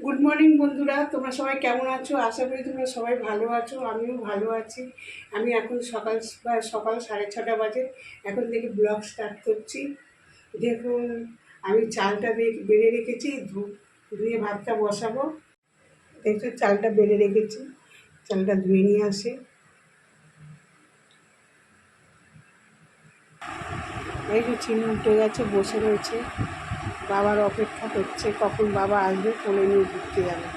Good morning বন্ধুরা, তোমরা সবাই কেমন আছো? আশা করি তোমরা সবাই ভালো আছো। আমিও ভালো আছি। আমি এখন সকাল 6:30 বাজে। এখন থেকে ব্লগ স্টার্ট করছি। দেখুন, আমি চালটা বেড়ে রেখেছি, ধুয়ে ভাতটা বসাবো। দেখছো, চালটা বেড়ে রেখেছি, চালটা ধুয়ে নিয়ে আসে। এই যে চিনি উঠে গেছে, বসে রয়েছে, বাবার অপেক্ষা করছে কখন বাবা আসবে, কোলে নিয়ে ঘুরতে যাবে।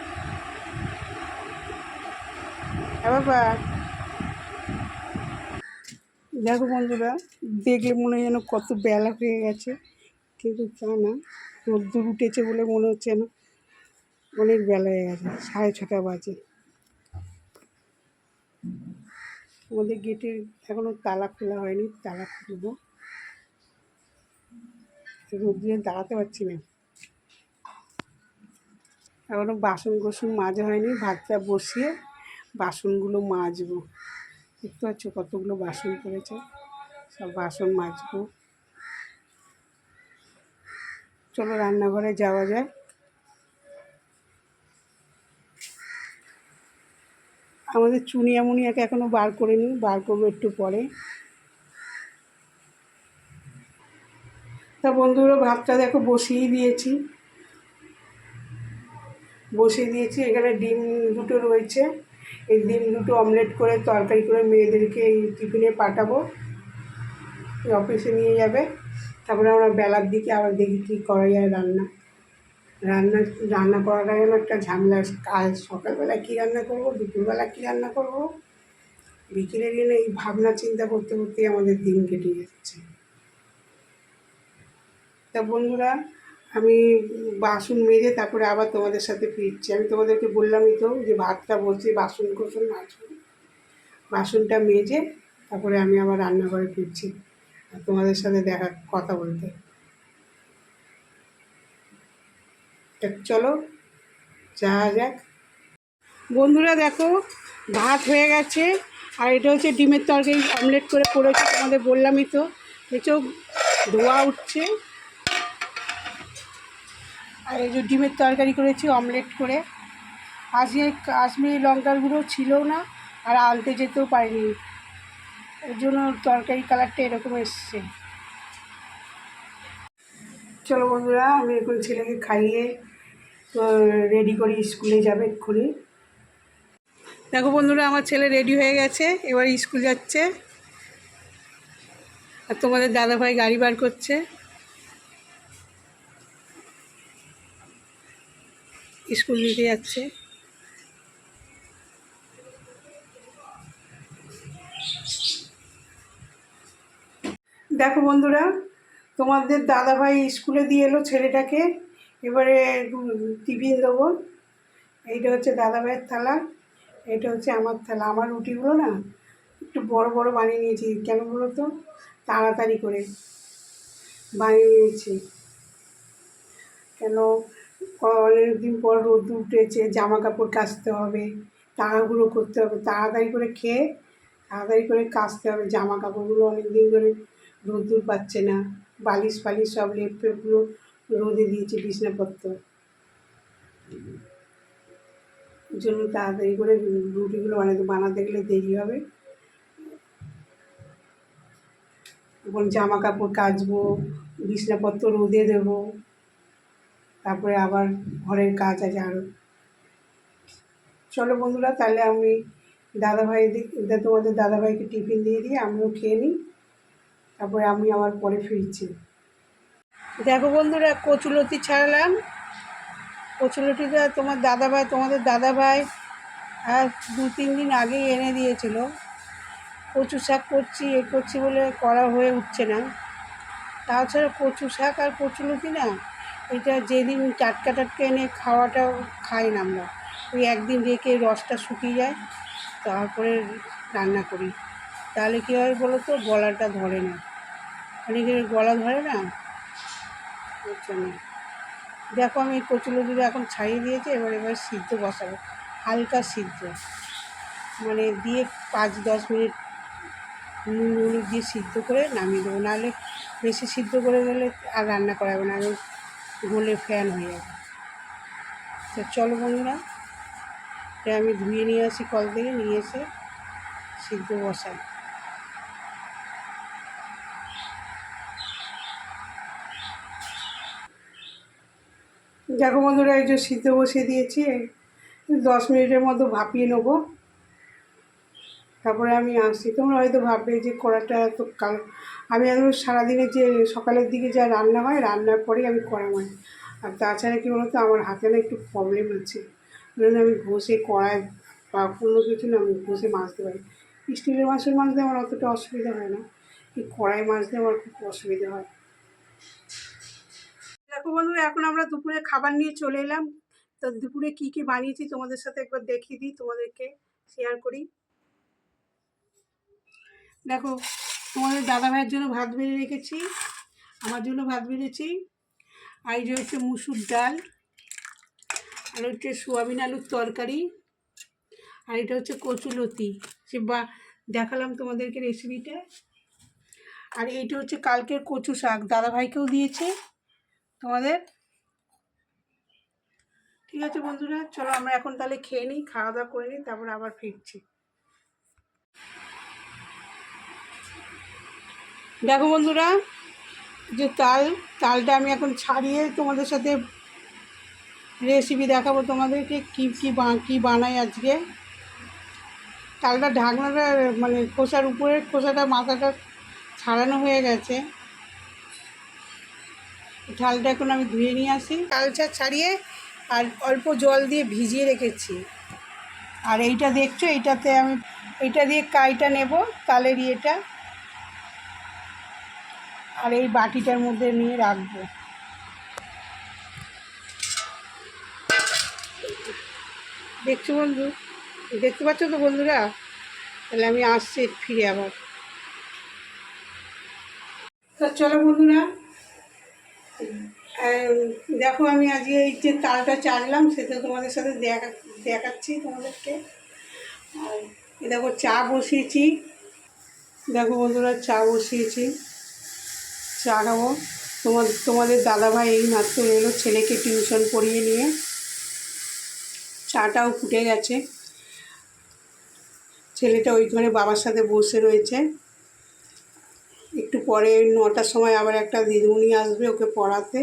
বাবা, দেখো বন্ধুরা, দেখলে মনে হয় যেন কত বেলা হয়ে গেছে, কিন্তু তা না, রোদ্দুর উঠেছে বলে মনে হচ্ছে যেন অনেক বেলা হয়ে গেছে। 6:30 বাজে। আমাদের গেটের এখনও তালা খোলা হয়নি, তালা খুলবো। রোদ্দুরে দাঁড়াতে পারছি না। এখনও বাসন কোসন মাজা হয়নি, ভাতটা বসিয়ে বাসনগুলো মাজবো। দেখতে পাচ্ছ কতগুলো বাসন পড়েছে, সব বাসন মাজবো। চলো রান্নাঘরে যাওয়া যায়। আমাদের চুনিয়ামুনিয়াকে এখনও বার করিনি, বার করবো একটু পরে। তা বন্ধুরা, ভাতটা দেখো বসিয়ে দিয়েছি। এখানে ডিম দুটো রয়েছে। এই ডিম দুটো অমলেট করে তরকারি করে মেয়েদেরকে এই টিফিনে পাঠাবো, অফিসে নিয়ে যাবে। তারপরে আমরা বেলার দিকে আবার দেখি কী করা যায়। রান্না করাটা যেন একটা ঝামেলা। কাল সকালবেলা কী রান্না করব, দুপুরবেলা কী রান্না করব, বিকেলের দিনে এই ভাবনা চিন্তা করতে করতেই আমাদের দিন কেটে যাচ্ছে। তা বন্ধুরা, আমি বাসন মেজে তারপরে আবার তোমাদের সাথে ফিরছি। আমি তোমাদেরকে বললামই তো যে ভাতটা বসে বাসন কোসন মাজবো। বাসনটা মেজে তারপরে আমি আবার রান্নাঘরে ফিরছি আর তোমাদের সাথে কথা বলতে। চলো যাওয়া যাক। বন্ধুরা দেখো, ভাত হয়ে গেছে, আর এটা হচ্ছে ডিমের তরকারি অমলেট করে করেছি, তোমাদের বললামই তো। দেখো, ধোয়া উঠছে। আর এই যে ডিমের তরকারি করেছি অমলেট করে। আজকে কাশ্মীরি লঙ্কার গুঁড়ো ছিল না, আর আনতে যেতেও পারিনি, এর জন্য তরকারি কালারটা এরকম এসছে। চলো বন্ধুরা, আমি এখন ছেলেকে খাইয়ে তো রেডি করি, স্কুলে যাবে এক্ষুনি। দেখো বন্ধুরা, আমার ছেলে রেডি হয়ে গেছে, এবার স্কুল যাচ্ছে। আর তোমাদের দাদাভাই গাড়ি বার করছে, স্কুল দিতে যাচ্ছে। দেখো বন্ধুরা, তোমাদের দাদাভাই স্কুলে দিয়ে এলো ছেলেটাকে। এবারে টিফিন দেবো। এইটা হচ্ছে দাদাভাইয়ের থালা, এটা হচ্ছে আমার থালা। আমার রুটিগুলো না একটু বড় বড় বানিয়ে নিয়েছি, কেন বলো তো, তাড়াতাড়ি করে বানিয়ে নিয়েছি। কেন, অনেকদিন পর রোদ উঠেছে, জামা কাপড় কাচতে হবে, তাড়াহুড়ো করতে হবে, তাড়াতাড়ি করে খেয়ে তাড়াতাড়ি করে কাচতে হবে। জামা কাপড়গুলো অনেক দিন ধরে রোদ্দুর পাচ্ছে না, বালিশ ফালিশ সব লেপগুলো রোদে দিয়েছি, বিছনাপত্র। ওই জন্য তাড়াতাড়ি করে রুটিগুলো বানাতে গেলে দেরি হবে। এখন জামা কাপড় কাচবো, বিছনাপত্র রোদে দেবো, তারপরে আবার ঘরের কাজ আছে আরও। চলো বন্ধুরা, তাহলে আমি তোমাদের দাদাভাইকে টিফিন দিয়ে দিয়ে আমিও খেয়ে নিই, তারপরে আমি আবার পরে ফিরছি। দেখো বন্ধুরা, কচুলতি ছাড়ালাম। কচুলতিটা তোমাদের দাদাভাই আর 2-3 দিন আগেই এনে দিয়েছিল। কচু শাক করছি বলে করা হয়ে উঠছে না। তাছাড়া কচু শাক আর কচুলতি না, এটা যেদিন টাটকা এনে খাওয়াটাও খাই না আমরা। ওই একদিন রেখে রসটা শুকিয়ে যায়, তারপরে রান্না করি। তাহলে কী হয় বলো তো, গলাটা ধরে না, অনেকের গলা ধরে না, ওর জন্য। দেখো, আমি কচুলতিটা এখন ছাড়িয়ে দিয়েছি, এবার সিদ্ধ বসাবো, হালকা সিদ্ধ, মানে দিয়ে 5-10 মিনিট নুন হলুদ দিয়ে সিদ্ধ করে নামিয়ে দেবো। নাহলে বেশি সিদ্ধ করে গেলে আর রান্না করা যাবে না, গলে ফ্যান হয়ে যাবে। তো চলো বন্ধুরা, এটা আমি ধুয়ে নিয়ে আসি কল থেকে, নিয়ে এসে সিদ্ধ বসাই। দেখো বন্ধুরা, এই যে সিদ্ধ বসিয়ে দিয়েছি, 10 মিনিটের মতো ভাপিয়ে নেবো, তারপরে আমি আসছি। তোমরা হয়তো ভাববে যে কড়াটা তো আমি একদম সারাদিনে যে সকালের দিকে যা রান্না হয়, রান্নার পরেই আমি কড়া মাজি। আর তাছাড়া কী বলতো, আমার হাতে না একটু প্রবলেম আছে, ধরুন আমি ঘষে কড়ায় বা কোনো কিছু না আমি ঘষে মাজতে পারি। স্টিলের বাসন মাজতে আমার অতটা অসুবিধা হয় না, এই কড়াই মাজতে আমার খুব অসুবিধা হয়। দেখো বন্ধুরা, এখন আমরা দুপুরে খাবার নিয়ে চলে এলাম। তো দুপুরে কী কী বানিয়েছি তোমাদের সাথে একবার দেখিয়ে দিই, তোমাদেরকে শেয়ার করি। দেখো, তোমাদের দাদা ভাইয়ের জন্য ভাত বেড়ে রেখেছি, আমার জন্য ভাত বেড়েছি। আর এই যে হচ্ছে মুসুর ডাল, আর হচ্ছে সোয়াবিন আলুর তরকারি, আর এটা হচ্ছে কচুলতি, সে বা দেখালাম তোমাদেরকে রেসিপিটা। আর এইটা হচ্ছে কালকের কচু শাক, দাদা ভাইকেও দিয়েছে তোমাদের। ঠিক আছে বন্ধুরা, চলো আমরা এখন তাহলে খেয়ে নিই, খাওয়া দাওয়া করে নিই, তারপর আবার ফিরছি। দেখো বন্ধুরা, যে তালটা আমি এখন ছাড়িয়ে তোমাদের সাথে রেসিপি দেখাবো তোমাদেরকে, কী বানাই আজকে। তালটা ঢাকনাটা মানে খোসার উপরের খোসাটা, মাথাটা ছাড়ানো হয়ে গেছে। ঢালটা এখন আমি ধুয়ে নিয়ে আসি, তালটা ছাড়িয়ে আর অল্প জল দিয়ে ভিজিয়ে রেখেছি। আর এইটা দেখছো, এইটাতে আমি এইটা দিয়ে কাইটা নেব, তালের ইয়েটা, আর এই বাটিটার মধ্যে নিয়ে রাখবো। দেখছো বন্ধু, দেখতে পাচ্ছ তো বন্ধুরা? তাহলে আমি আসছি ফিরে আবার। তো চলো বন্ধুরা, দেখো আমি আজকে এই যে তালটা চাড়লাম, সেটা তোমাদের সাথে দেখাচ্ছি তোমাদেরকে। আর দেখো চা বসিয়েছি, দেখো বন্ধুরা চা বসিয়েছি, চা খাবো। তোমাদের দাদাভাই এই মাত্র এলো ছেলেকে টিউশন পড়িয়ে নিয়ে, চাটাও ফুটে গেছে। ছেলেটা ওই ঘরে বাবার সাথে বসে রয়েছে। একটু পরে 9টার সময় আবার একটা দিদিমণি আসবে ওকে পড়াতে,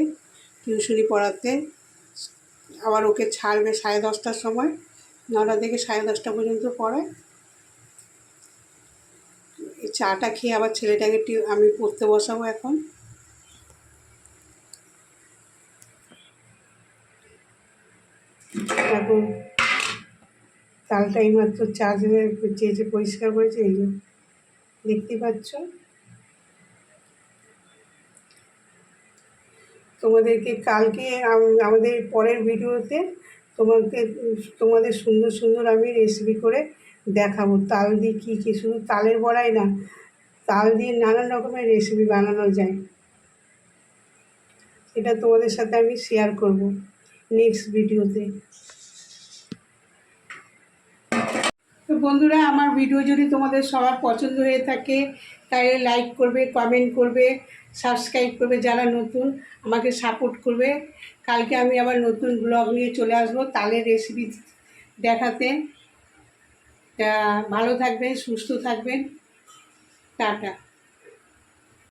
টিউশনি পড়াতে। আবার ওকে ছাড়বে 10:30টার সময়, 9টা থেকে 10:30টা পর্যন্ত পড়ায়। এই চাটা খেয়ে আবার ছেলেটাকে আমি পড়তে বসাবো এখন। এখন তালটা এইমাত্র চেয়েছে পরিষ্কার করেছে, এই যে দেখতে পাচ্ছ। তোমাদেরকে কালকে আমাদের পরের ভিডিওতে তোমাদের সুন্দর সুন্দর আমি রেসিপি করে দেখাবো। তাল দিয়ে কী শুধু তালের বড়াই না, তাল দিয়ে নানান রকমের রেসিপি বানানো যায়, এটা তোমাদের সাথে আমি শেয়ার করব নেক্সট ভিডিওতে। তো বন্ধুরা, আমার ভিডিও যদি তোমাদের সবার পছন্দ হয়ে থাকে তাহলে লাইক করবে, কমেন্ট করবে, সাবস্ক্রাইব করবে, যারা নতুন আমাকে সাপোর্ট করবে। কালকে আমি আবার নতুন ব্লগ নিয়ে চলে আসবো তালের রেসিপি দেখাতে। তা ভালো থাকবেন, সুস্থ থাকবেন, টাটা।